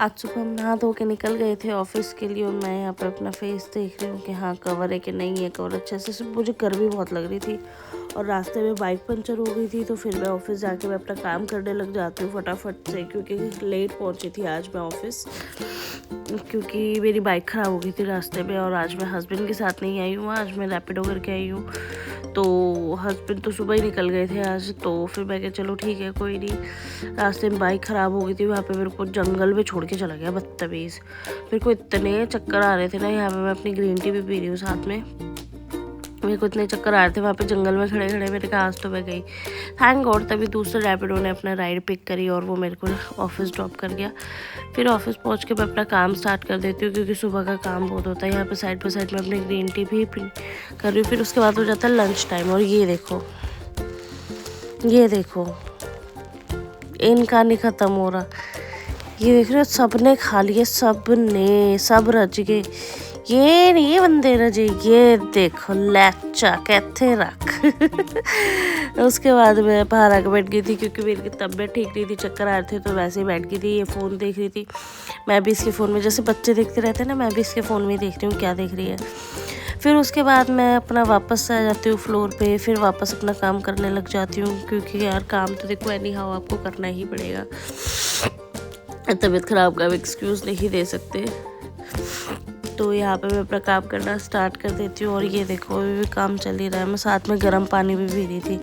आज सुबह हम नहा धो के निकल गए थे ऑफिस के लिए और मैं यहाँ पर अपना फेस देख रही हूँ कि हाँ कवर है कि नहीं है। कवर अच्छे से, सिर्फ मुझे गर्मी बहुत लग रही थी और रास्ते में बाइक पंचर हो गई थी, तो फिर मैं ऑफिस जाके मैं अपना काम करने लग जाती हूँ फटाफट से, क्योंकि लेट पहुँची थी आज मैं ऑफिस, क्योंकि मेरी बाइक ख़राब हो गई थी रास्ते में। और आज मैं हस्बैंड के साथ नहीं आई हूँ, आज मैं रैपिडो करके आई हूँ। तो हस्बैंड तो सुबह ही निकल गए थे आज, तो फिर मैं कहा चलो ठीक है कोई नहीं। रास्ते में बाइक ख़राब हो गई थी, वहाँ पे मेरे को जंगल में छोड़ के चला गया बदतमीज़। मेरे को इतने चक्कर आ रहे थे ना, यहाँ पे मैं अपनी ग्रीन टी भी पी रही हूँ साथ में, मेरे को इतने चक्कर आ रहे थे वहाँ पे जंगल में खड़े खड़े। मेरे कहा आज तो मैं गई, थैंक गॉड तभी दूसरे रैपिडो ने अपना राइड पिक करी और वो मेरे को ऑफिस ड्रॉप कर गया। फिर ऑफिस पहुँच के मैं अपना काम स्टार्ट कर देती हूँ, क्योंकि सुबह का काम बहुत होता है। यहाँ पे साइड बाई साइड में अपनी ग्रीन टी भी कर रही हूँ। फिर उसके बाद हो जाता है लंच टाइम, और ये देखो इनका नहीं ख़त्म हो रहा। ये देख रहे हो, सब ने खा लिए, सब रज गए। ये नहीं बंदे रजे, ये देखो लैचा कहते रख। उसके बाद मैं बाहर आकर बैठ गई थी, क्योंकि मेरी तबीयत ठीक नहीं थी, चक्कर आ रहे थे, तो वैसे ही बैठ गई थी। ये फ़ोन देख रही थी, मैं भी इसके फ़ोन में, जैसे बच्चे देखते रहते हैं ना, मैं भी इसके फ़ोन में देख रही हूँ क्या देख रही है। फिर उसके बाद मैं अपना वापस आ जाती हूँ फ्लोर पे, फिर वापस अपना काम करने लग जाती हूँ, क्योंकि यार काम तो देखो एनी हाउ आपको करना ही पड़ेगा। तबीयत ख़राब का एक्सक्यूज़ नहीं दे सकते। तो यहाँ पे मैं अपना काम करना स्टार्ट कर देती हूँ। और ये देखो अभी भी काम चल ही रहा है। मैं साथ में गर्म पानी भी पी रही थी,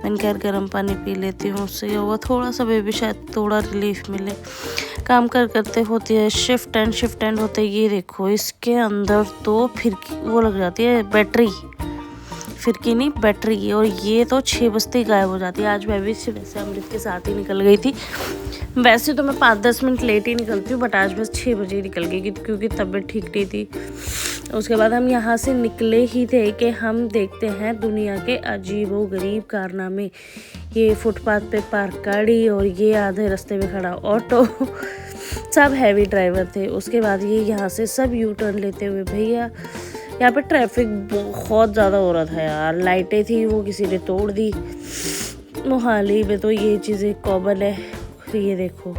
मैंने कहा गर्म पानी पी लेती हूँ, उससे क्या होगा थोड़ा सा बेबी शायद थोड़ा रिलीफ मिले। काम करते होती है शिफ्ट एंड होते है। ये देखो इसके अंदर तो फिर वो लग जाती है बैटरी, फिरकी नहीं बैटरी, और ये तो 6 बजते ही गायब हो जाती है। आज मैं भी वैसे अमृत के साथ ही निकल गई थी, वैसे तो मैं 5-10 मिनट लेट ही निकलती हूँ, बट आज बस 6 बजे ही निकल गई क्योंकि तबीयत ठीक नहीं थी। उसके बाद हम यहाँ से निकले ही थे कि हम देखते हैं दुनिया के अजीबो गरीब कारनामे। ये फुटपाथ पे पार्क गाड़ी और ये आधे रास्ते में खड़ा ऑटो, सब हैवी ड्राइवर थे। उसके बाद ये यहाँ से सब यू टर्न लेते हुए, भैया यहाँ पे ट्रैफिक बहुत ज़्यादा हो रहा था यार। लाइटें थी वो किसी ने तोड़ दी। मोहाली में तो ये चीज़ें कॉमन है। ये देखो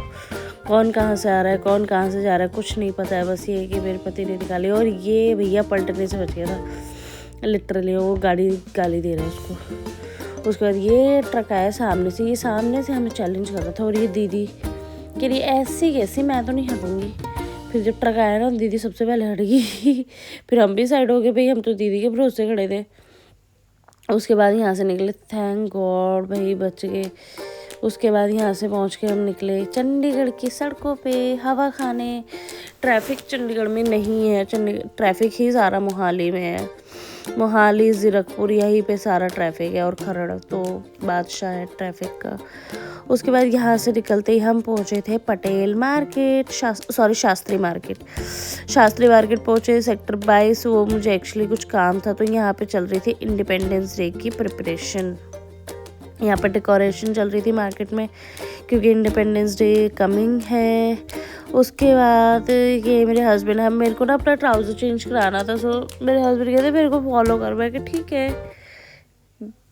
कौन कहाँ से आ रहा है, कौन कहाँ से जा रहा है, कुछ नहीं पता है। बस ये है कि मेरे पति ने निकाली, और ये भैया पलटने से बच गया था लिटरली, वो गाड़ी गाली दे रहा है उसको। उसके बाद ये ट्रक आया सामने से, ये सामने से हमें चैलेंज कर रहा था, और ये दीदी कह रही ऐसी कैसी, मैं तो नहीं हटूँगी। फिर जब ट्रक आया ना, दीदी सबसे पहले हट गई। फिर हम भी साइड हो गए, भाई हम तो दीदी के भरोसे खड़े थे। उसके बाद यहाँ से निकले, थैंक गॉड भाई बच गए। उसके बाद यहाँ से पहुँच के हम निकले चंडीगढ़ की सड़कों पे हवा खाने। ट्रैफिक चंडीगढ़ में नहीं है, ट्रैफिक ही सारा मोहाली में है। मोहाली ज़ीरकपुर यहीं पे सारा ट्रैफिक है, और खरड़ तो बादशाह है ट्रैफिक का। उसके बाद यहाँ से निकलते ही हम पहुँचे थे पटेल मार्केट, शास्त्री मार्केट पहुँचे, सेक्टर 22। वो मुझे एक्चुअली कुछ काम था, तो यहाँ पे चल रही थी इंडिपेंडेंस डे की प्रिपरेशन। यहाँ पर डेकोरेशन चल रही थी मार्केट में, क्योंकि इंडिपेंडेंस डे कमिंग है। उसके बाद ये मेरे हस्बैंड, हम मेरे को ना अपना ट्राउज़र चेंज कराना था, सो मेरे हस्बैंड कहते मेरे को फॉलो कर। मैं कि ठीक है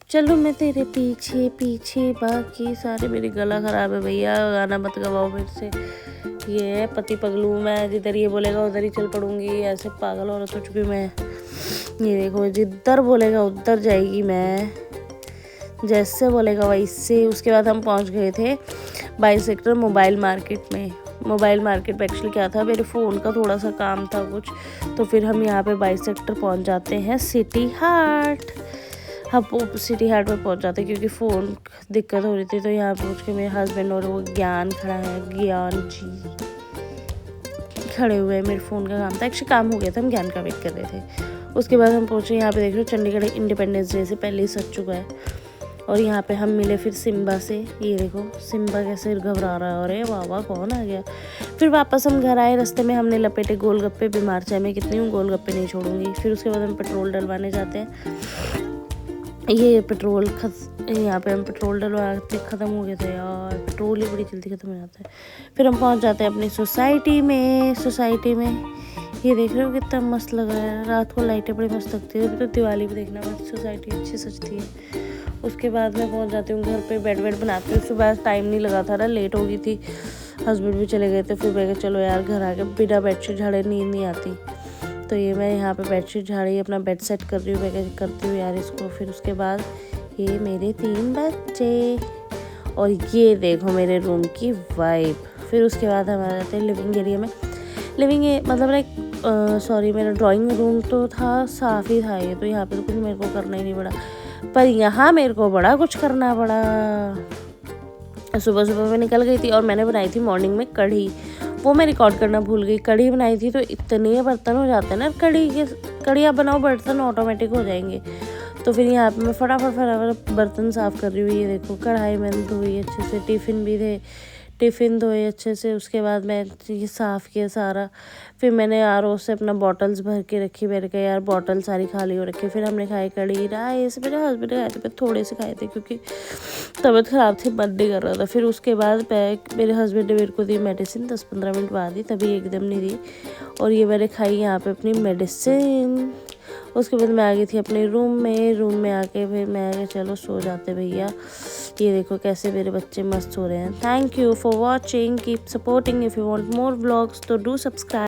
चलो मैं तेरे पीछे पीछे, बाकी सारे। मेरी गला ख़राब है भैया, गाना मत गवाओ मेरे से। ये पति पगलू, मैं जिधर ये बोलेगा उधर ही चल पड़ूँगी, ऐसे पागल औरत हो चुकी मैं। ये देखो जिधर बोलेगा उधर जाएगी मैं, जैसे बोलेगा वैसे। उसके बाद हम पहुंच गए थे 22 सेक्टर मोबाइल मार्केट में। मोबाइल मार्केट में एक्चुअली क्या था, मेरे फ़ोन का थोड़ा सा काम था कुछ, तो फिर हम यहाँ पे 22 सेक्टर पहुंच जाते हैं सिटी हार्ट। हम सिटी हार्ट में पहुंच जाते हैं क्योंकि फ़ोन दिक्कत हो रही थी, तो यहाँ पहुँच के मेरे हस्बैंड और वो ज्ञान खड़ा है, ज्ञान जी खड़े हुए हैं। मेरे फ़ोन का काम था, एक्चुअली काम हो गया था, हम ज्ञान का वेट कर रहे थे। उसके बाद हम पहुँचे यहाँ पे, देख रहे हो चंडीगढ़ इंडिपेंडेंस डे से पहले ही सज चुका है। और यहाँ पे हम मिले फिर सिम्बा से। ये देखो सिम्बा कैसे घबरा रहा है, अरे वाह कौन आ गया। फिर वापस हम घर आए, रास्ते में हमने लपेटे गोलगप्पे, बीमार चाहे मैं कितनी हूँ गोलगप्पे नहीं छोड़ूंगी। फिर उसके बाद हम पेट्रोल डलवाने जाते हैं। ये पेट्रोल यहाँ पे हम पेट्रोल डलवाते ख़त्म हो गया था यार, पेट्रोल ही बड़ी जल्दी ख़त्म हो जाता है। फिर हम पहुँच जाते हैं अपनी सोसाइटी में। ये देख रहे हो कितना मस्त लग रहा है, रात को लाइटें बड़ी मस्त लगती है। अभी तो दिवाली में देखना बस सोसाइटी अच्छी सजती है। उसके बाद मैं पहुंच जाती हूँ घर पे, बेड बनाती हूँ। सुबह टाइम नहीं लगा था ना, लेट हो गई थी। हस्बैंड भी चले गए थे। फिर मैं कहा चलो यार घर आके बिना बेडशीट झाड़े नींद नहीं आती, तो ये मैं यहाँ पे बेडशीट झाड़ी अपना बेड सेट कर रही हूँ। मैं करती हूँ यार इसको। फिर उसके बाद ये मेरे 3 बच्चे और ये देखो मेरे रूम की वाइब। फिर उसके बाद हम आ जाते हैं लिविंग एरिया में। मतलब लाइक सॉरी, मेरा ड्राइंग रूम तो था, साफ़ ही था ये, तो यहाँ पे तो कुछ मेरे को करना ही नहीं पड़ा, पर यहाँ मेरे को बड़ा कुछ करना पड़ा। सुबह सुबह मैं निकल गई थी और मैंने बनाई थी मॉर्निंग में कढ़ी, वो मैं रिकॉर्ड करना भूल गई। कढ़ी बनाई थी तो इतने बर्तन हो जाते हैं ना, कढ़ी आप बनाओ बर्तन ऑटोमेटिक हो जाएंगे। तो फिर यहाँ पे मैं फटाफट बर्तन साफ़ कर रही हूँ। ये देखो कढ़ाई मैंने धोई अच्छे से, टिफ़िन धोए अच्छे से। उसके बाद मैं ये साफ़ किया सारा। फिर मैंने RO से अपना बॉटल्स भर के रखी। मैंने कहा यार बॉटल सारी खाली हो रखी। फिर हमने खाई कढ़ी राइस, मेरे हस्बैंड ने खाए थे, थोड़े से खाए थे क्योंकि तबीयत ख़राब थी, मन नहीं कर रहा था। फिर उसके बाद मेरे हस्बैंड ने मेरे को दी मेडिसिन, 10-15 मिनट बाद ही, तभी एकदम नहीं दी। और ये मैंने खाई यहाँ पे अपनी मेडिसिन। उसके बाद मैं आ गई थी अपने रूम में आके फिर मैं चलो सो जाते भैया। ये देखो कैसे मेरे बच्चे मस्त हो रहे हैं। Thank you for watching, keep supporting. If you want more vlogs तो डू सब्सक्राइब।